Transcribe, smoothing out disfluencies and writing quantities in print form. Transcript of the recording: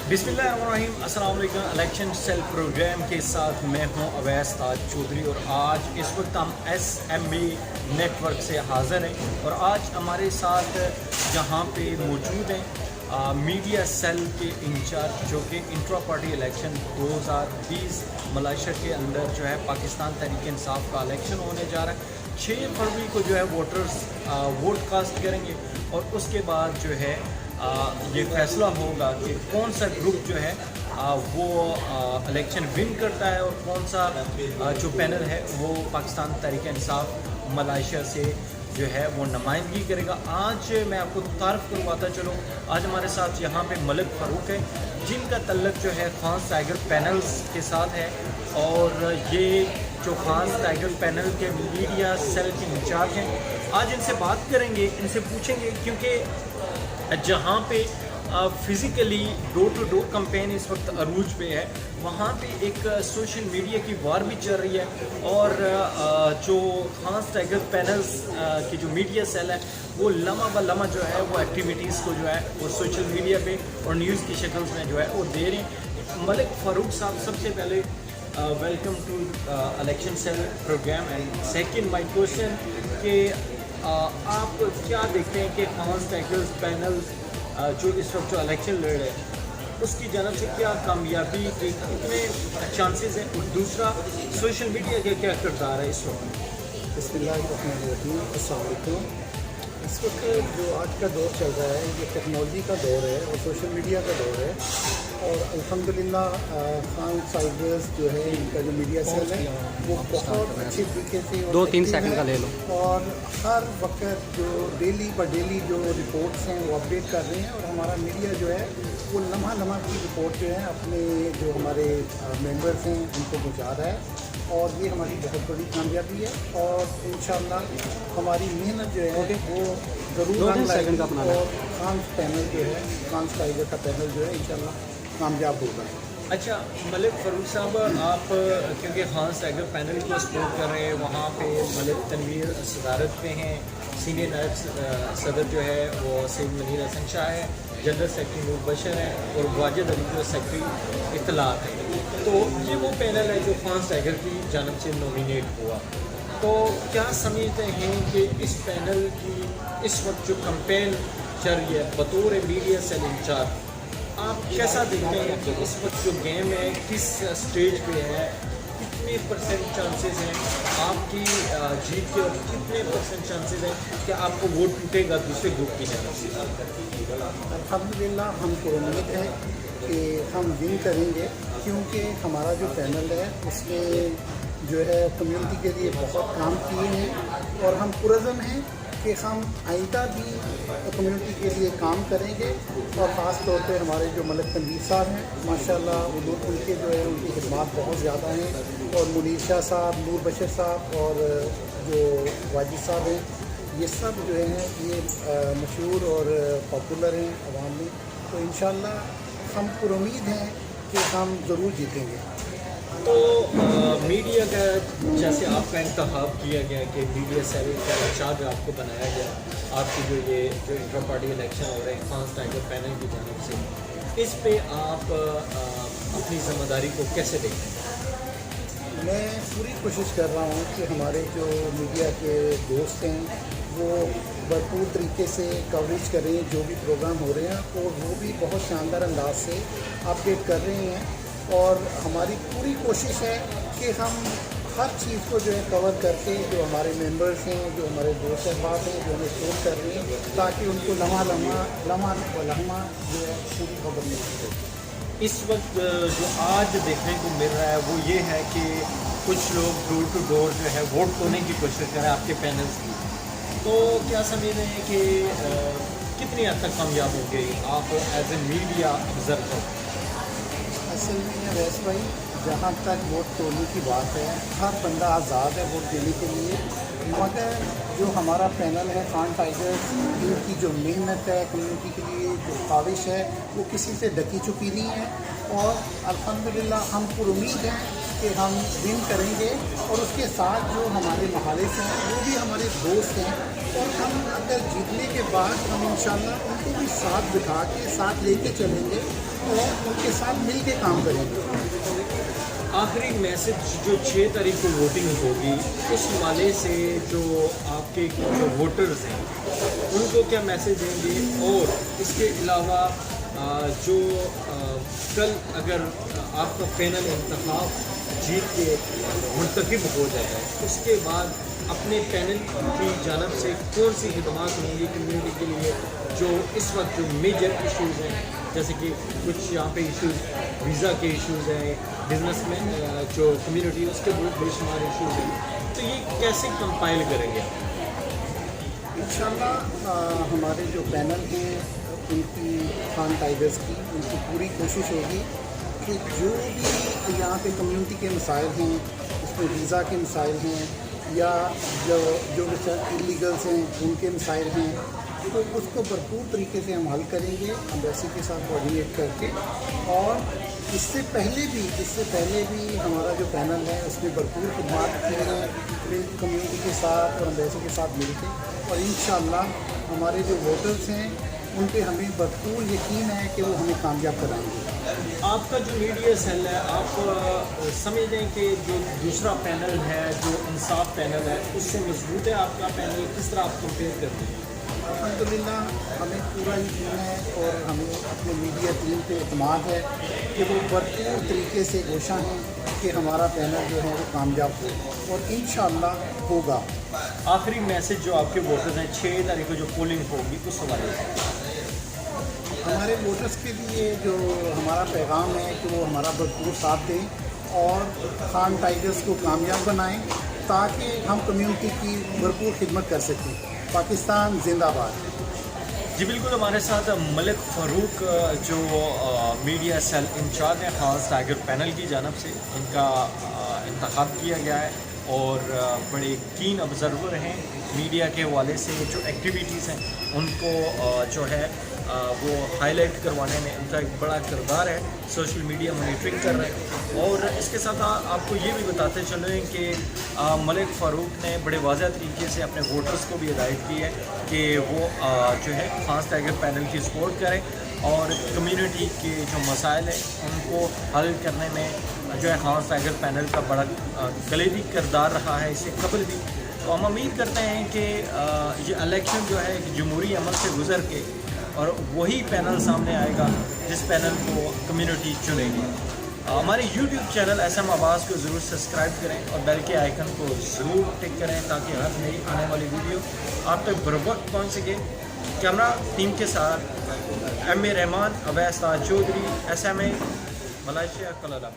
बिस्मिल्लाहिर्रहमानिर्रहीम। अस्सलाम वालेकुम। इलेक्शन सेल प्रोग्राम के साथ मैं हूं अवैस ताज चौधरी और आज इस वक्त हम SMB नेटवर्क से हाज़िर हैं और आज हमारे साथ यहाँ पे मौजूद हैं मीडिया सेल के इंचार्ज जो कि इंट्रा पार्टी इलेक्शन 2020 मलाइशिया के अंदर जो है पाकिस्तान तहरीक इंसाफ का इलेक्शन होने जा रहा है। 6 फरवरी को जो है वोटर्स वोट कास्ट करेंगे और उसके बाद जो है ये फैसला होगा कि कौन सा ग्रुप जो है वो इलेक्शन विन करता है और कौन सा जो पैनल है वो पाकिस्तान तहरीक इंसाफ मलाइशिया से जो है वो नुमाइंदगी करेगा। आज मैं आपको तारफ़ करवाता चलूँ, आज हमारे साथ यहाँ पे मलिक फ़ारूक है जिनका तल्लक जो है खास टाइगर पैनल्स के साथ है और ये जो खास टाइगर पैनल के मीडिया सेल के इंचार्ज हैं। आज इनसे बात करेंगे, इनसे पूछेंगे क्योंकि जहाँ पे physically door to door campaign इस वक्त अरूज पे है, वहाँ पे एक सोशल मीडिया की वार भी चल रही है और जो खास टाइगर पैनल्स की जो मीडिया सेल है वो लम्हा ब लम्हा जो है वो एक्टिविटीज़ को जो है वो सोशल मीडिया पे और न्यूज़ की शक्ल में जो है वो दे रही हैं। मलिक फ़ारूक साहब, सबसे पहले welcome to election cell program and second my question कि आप क्या देखते हैं कि खास टाइगर्स पैनल जो इस वक्त जो इलेक्शन लड़ रहे हैं उसकी जानब से क्या कामयाबी के कितने चांसेस हैं और दूसरा सोशल मीडिया का क्या किरदार है इस वक्त? बिस्मिल्लाहिर्रहमानिर्रहीम। अस्सलाम वालेकुम। इस वक्त जो आज का दौर चल रहा है ये टेक्नोलॉजी का दौर है और सोशल मीडिया का दौर है और अल्हम्दुलिल्लाह खान टाइगर्स जो है इनका जो मीडिया सेल है वो बहुत अच्छी तरीके से 2-3 सेकंड का ले लो और हर वक्त जो डेली ब डेली जो रिपोर्ट्स हैं वो अपडेट कर रहे हैं और हमारा मीडिया जो है वो लम्हा लम्हा की रिपोर्ट जो है अपने जो हमारे मेंबर्स हैं उनको पहुँचा रहा है और ये हमारी बहुत बड़ी कामयाबी है और इंशाअल्लाह हमारी मेहनत जो है वो ज़रूर रंग लाएगी और खान पैनल जो है खान टाइगर का पैनल जो है इंशाअल्लाह कामयाब होगा। अच्छा मलिक फ़ारूक साहब, आप क्योंकि खास टाइगर पैनल को सपोर्ट कर रहे हैं, वहाँ पे मलिक तनवीर सदारत पे हैं, सीनियर नायब सदर जो है वो सैयद मनीर हसन शाह है, जनरल सेक्रेटरी नूर बशर है और वाजिद अली जो सेक्रेटरी इत्तलात है। तो ये वो पैनल है जो खास टाइगर की जानब से नॉमिनेट हुआ। तो क्या समझते हैं कि इस पैनल की इस वक्त जो कैंपेन चल रही है बतौर मीडिया सेल इंचार्ज, आप कैसा देखते हैं कि इस वक्त जो गेम है किस स्टेज पे है, कितने परसेंट चांसेस हैं आपकी जीत के और कितने परसेंट चांसेस हैं कि आपको वोट टूटेगा दूसरे ग्रुप की जानब से? अल्हम्दुलिल्लाह हमको उम्मीद है कि हम विन करेंगे क्योंकि हमारा जो पैनल है उसमें जो है कम्युनिटी के लिए बहुत काम किए हैं और हम पुरज़म हैं कि हम आइंदा भी कम्युनिटी के लिए काम करेंगे और ख़ास तौर पे हमारे जो मलिक तनवीर साहब हैं माशाल्लाह उनके जो है उनकी खिदमात बहुत ज़्यादा हैं और मुनीर शाह साहब, नूर बशर साहब और जो वाजिद साहब हैं ये सब जो हैं ये मशहूर और पॉपुलर हैं अवाम में। तो इंशाअल्लाह हम पुरुम्मीद हैं कि हम ज़रूर जीतेंगे। तो मीडिया का जैसे आपका इंतखाब किया गया कि मीडिया सेल का इंचार्ज आपको बनाया गया, आपकी जो इंटर पार्टी इलेक्शन हो रहे हैं खास टाइगर पैनल की जानब से, इस पे आप अपनी जिम्मेदारी को कैसे देखते हैं? मैं पूरी कोशिश कर रहा हूँ कि हमारे जो मीडिया के दोस्त हैं वो भरपूर तरीके से कवरेज कर रहे हैं, जो भी प्रोग्राम हो रहे हैं और वो भी बहुत शानदार अंदाज से अपडेट कर रहे हैं और हमारी पूरी कोशिश है कि हम हर चीज़ को जो है कवर करके जो हमारे मेंबर्स हैं, जो हमारे दोस्त अहबाब हैं जो हमें सपोर्ट कर रहे हैं ताकि उनको लम्हा जो है पूरी खबर मिल सके। इस वक्त जो आज देखने को मिल रहा है वो ये है कि कुछ लोग डोर टू डोर जो है वोट खोने की कोशिश करें आपके पैनल्स की, तो क्या समझ रहे हैं कि कितनी हद तक कामयाब होंगे आप एज ए मीडिया ऑब्जर्वर? असल में वैसे भाई जहाँ तक वोट तोड़ने की बात है हर बंदा आज़ाद है वोट देने के लिए, मगर जो हमारा पैनल है खान टाइगर्स इनकी जो मेहनत है कम्युनिटी के लिए जो ख्वाहिश है वो किसी से ढकी चुकी नहीं है और अल्हम्दुलिल्लाह हम पुरुम्मीद हैं कि हम विन करेंगे और उसके साथ जो हमारे महाले से हैं वो भी हमारे दोस्त हैं और हम अगर जीतने के बाद हम इंशाल्लाह उनको भी साथ बिठा के साथ लेके चलेंगे और उनके साथ मिल के काम करेंगे। आखिरी मैसेज जो 6 तारीख को वोटिंग होगी उस हवाले से जो आपके जो वोटर्स हैं उनको क्या मैसेज देंगे, और इसके अलावा जो कल अगर आपका पैनल इंतखाब जीत के मुंतखब हो जाता है उसके बाद अपने पैनल की जानब से कौन सी खदमात होंगी कम्युनिटी के लिए, जो इस वक्त जो मेजर इश्यूज़ हैं, जैसे कि कुछ यहाँ पे इश्यूज़ वीज़ा के इश्यूज़ हैं, बिजनेस में जो कम्युनिटी है उसके बहुत बेशुमार इश्यूज़ हैं, तो ये कैसे कंपाइल करेंगे? इंशाल्लाह हमारे जो पैनल हैं उनकी खान टाइगर्स की उनकी पूरी कोशिश होगी कि जो भी यहाँ पे कम्युनिटी के मसाइल हैं, उसमें वीज़ा के मसाइल हैं या जो इलीगल्स हैं उनके मसाइल हैं, तो उसको भरपूर तरीके से हम हल करेंगे एम्बेसी के साथ कोऑर्डिनेट करके। और इससे पहले भी हमारा जो पैनल है उसमें भरपूर खदमात किए हैं कम्युनिटी के साथ और एम्बेसी के साथ मिलकर, और इंशाअल्लाह हमारे जो वोटर्स हैं उन पे हमें भरपूर यकीन है कि वो हमें कामयाब कराएंगे। आपका जो मीडिया सेल है, आप समझ लें कि जो दूसरा पैनल है जो इंसाफ पैनल है उससे मजबूत है आपका पैनल, किस तरह आप कंपेयर करते हैं? अल्हम्दुलिल्लाह हमें पूरा यकीन है और हमें अपने मीडिया टीम पे एतमाद है कि वो भरपूर तरीके से कोशा हैं कि हमारा पैनल जो है वो कामयाब हो, और इंशाअल्लाह होगा। आखिरी मैसेज जो आपके वोटर्स हैं 6 तारीख को जो पोलिंग होगी उस हवाले से? हमारे वोटर्स के लिए जो हमारा पैगाम है कि वो हमारा भरपूर साथ दें और खान टाइगर्स को कामयाब बनाएं ताकि हम कम्युनिटी की भरपूर खिदमत कर सकें। पाकिस्तान जिंदाबाद। जी बिल्कुल, हमारे साथ मलिक फ़ारूक जो मीडिया सेल इंचार्ज हैं खास टाइगर पैनल की जानब से, इनका इंतखाब किया गया है और बड़े कीन ऑब्ज़र्वर हैं मीडिया के हवाले से। जो एक्टिविटीज़ हैं उनको जो है वो हाईलाइट करवाने में उनका एक बड़ा किरदार है, सोशल मीडिया मॉनिटरिंग कर रहे हैं। और इसके साथ आपको ये भी बताते चलें कि मलिक फ़ारूक ने बड़े वाज़ह तरीके से अपने वोटर्स को भी हिदायत की है कि वो जो है खास टाइगर पैनल की सपोर्ट करें और कम्युनिटी के जो मसाइल हैं उनको हल करने में जो है खास टाइगर पैनल का बड़ा कलीदी किरदार रहा है इससे कबल भी। तो हम उम्मीद करते हैं कि ये इलेक्शन जो है एक जमहूरी अमल से गुजर के और वही पैनल सामने आएगा जिस पैनल को कम्युनिटी चुनेगी। हमारे YouTube चैनल SM आवाज़ को ज़रूर सब्सक्राइब करें और बेल के आइकन को ज़रूर टिक करें ताकि हर नई आने वाली वीडियो आप तक बर वक्त पहुँच सके। कैमरा टीम के साथ MA रहमान, अवैस ताज चौधरी, SMA मलेशिया, कलरा।